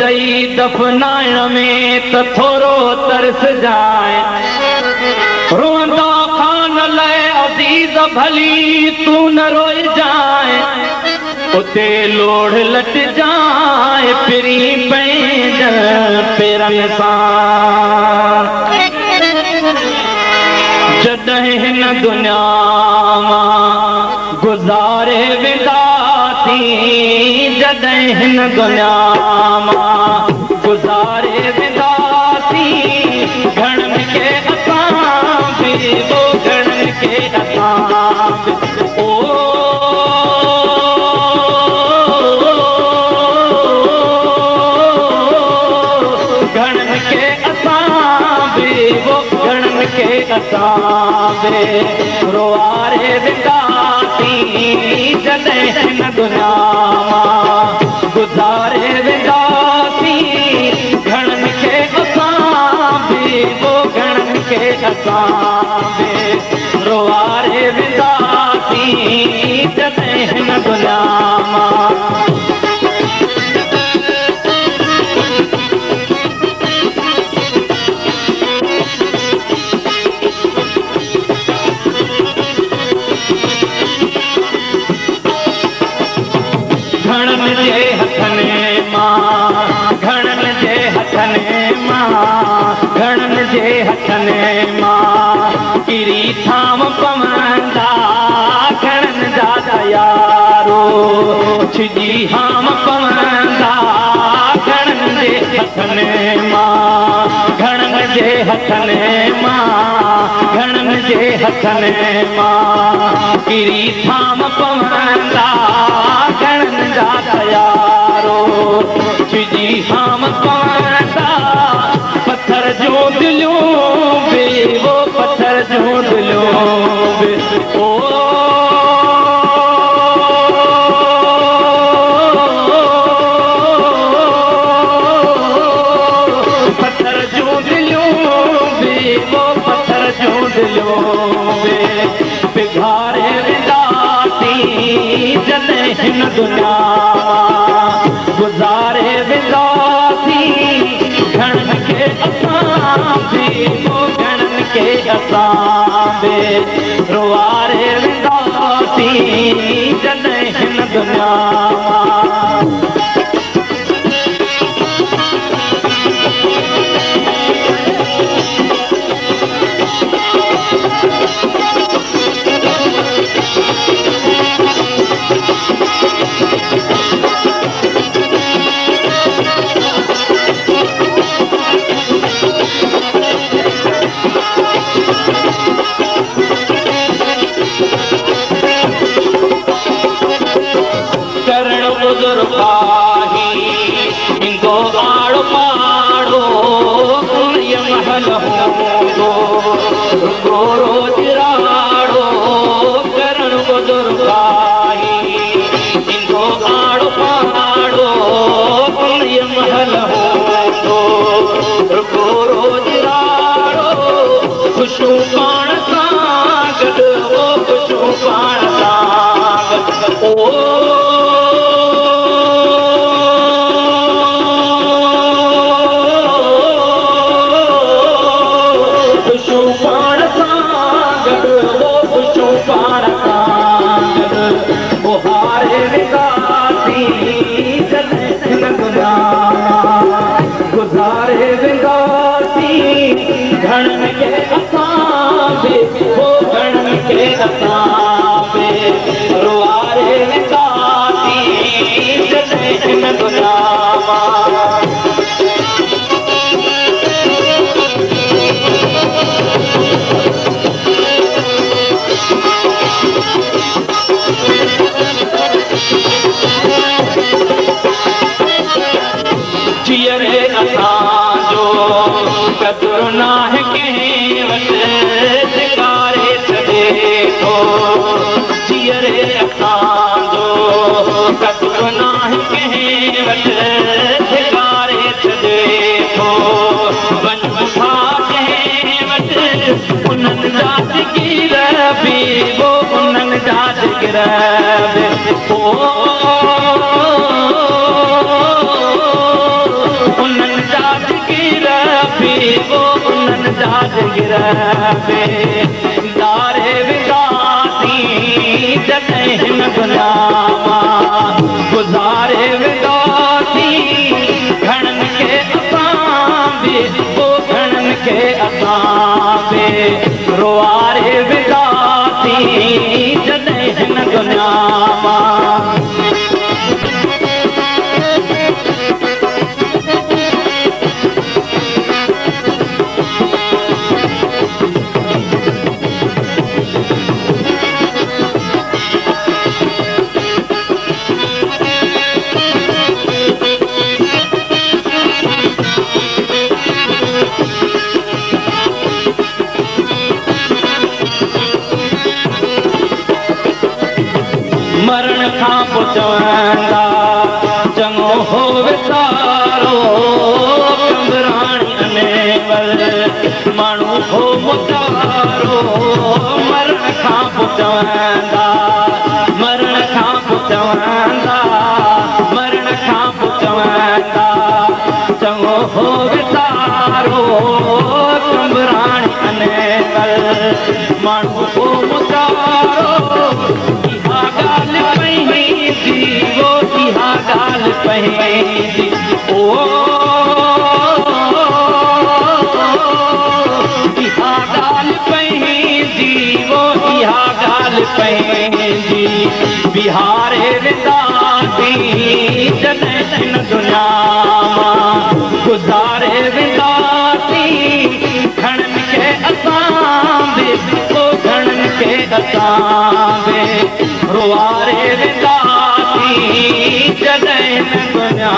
चई दफ़नाइण में त थोरो तरस जाए रोंदा खान लाइ अज़ीज़ भली तूं न रोई जाए उते लोढ़ लट जाए पिरी पंहिंजनि पेरनि सां जॾहिं हिन दुनिया मां गुज़ारे वेंदासीं जॾहिं हिन दुनिया मां गुज़ारे वेंदासीं घणनि खे असां बि घणनि खे असां ओ घणनि खे असां बि घणनि खे असां बि रोआरे वेंदासीं जॾहिं हिन दुनिया मां गुज़ारे वेंदासीं घणनि खे असां बि घणनि खे असां बि रोआरे वेंदासीं जॾहिं हिन दुनिया मां घणनि जे हथनि मां घणनि जे हथनि मां घणनि जे हथनि मां किरी थाम पवंदा घणनि जा यारो छिजी हाम पवंदा घणनि जे हथनि मां घणनि जे हथनि मां घणनि जे हथनि मां किरी थाम पवंदा घणनि जा यारो छिजी हाम पवंदा पत्थर जो दिलियूं बि वो पत्थर जो दिलियूं बि ओ पत्थर जो दिलियूं बि वो पत्थर जो दिलियूं बि पिघारे वेंदासीं जॾहिं हिन दुनिया गुज़ारे वेंदासीं घणनि खे असां बि घणनि खे असां बि रोआरे वेंदासीं जॾहिं हिन दुनिया इंदो आड़ो पाड़ो ये महल होंदो रुगो रोज राड़ो करण बुजुर्गाही इंदो आड़ो पाड़ो ये महल होंदो रुगो रोज राड़ो खुशू पाण सां गॾु खुशू पाण सां गॾु बुहारे वेंदासीं जॾहिं हिन दुनिया गुज़ारे वेंदासीं घणनि खे असां बि घणनि खे असां बि रोआरे वेंदासीं जॾहिं हिन दुनिया जियरे असांजो कदुर नाहे कंहिं वटि धिकारे छॾे थो जियरे असांजो कदुर नाहे कंहिं वटि धिकारे छॾे थो वञ बुधा कंहिं वटि उन्हनि जा जिकिर बि वो उन्हनि जा जिकिर बि गिरबे दारे विदासी जॾहिं हिन दुनिया मां गुज़ारे विदासी घणनि खे असां बि घणनि खे असां बि रोआरे विदासी जॾहिं हिन दुनिया मां मरण खां पोइ चवंदा चङो हो विसारो कंबराणी अनेवल माण्हू हो मुतारो मरण खां पोइ चवंदा मरण खां पोइ चवंदा मरण खां पोइ चवंदा चङो हो विसारो कंबराणी अनेवल माण्हू हो मुतारो गाल पंहिंजी ओ इहा ॻाल्हि पंहिंजी वो इहा ॻाल्हि पंहिंजी बिहारे विदासी जॾहिं हिन दुनिया मां गुज़ारे विदासी घणनि खे असां बि घणनि खे असां बि रोआरे विदासी जॾहिं हिन दुनिया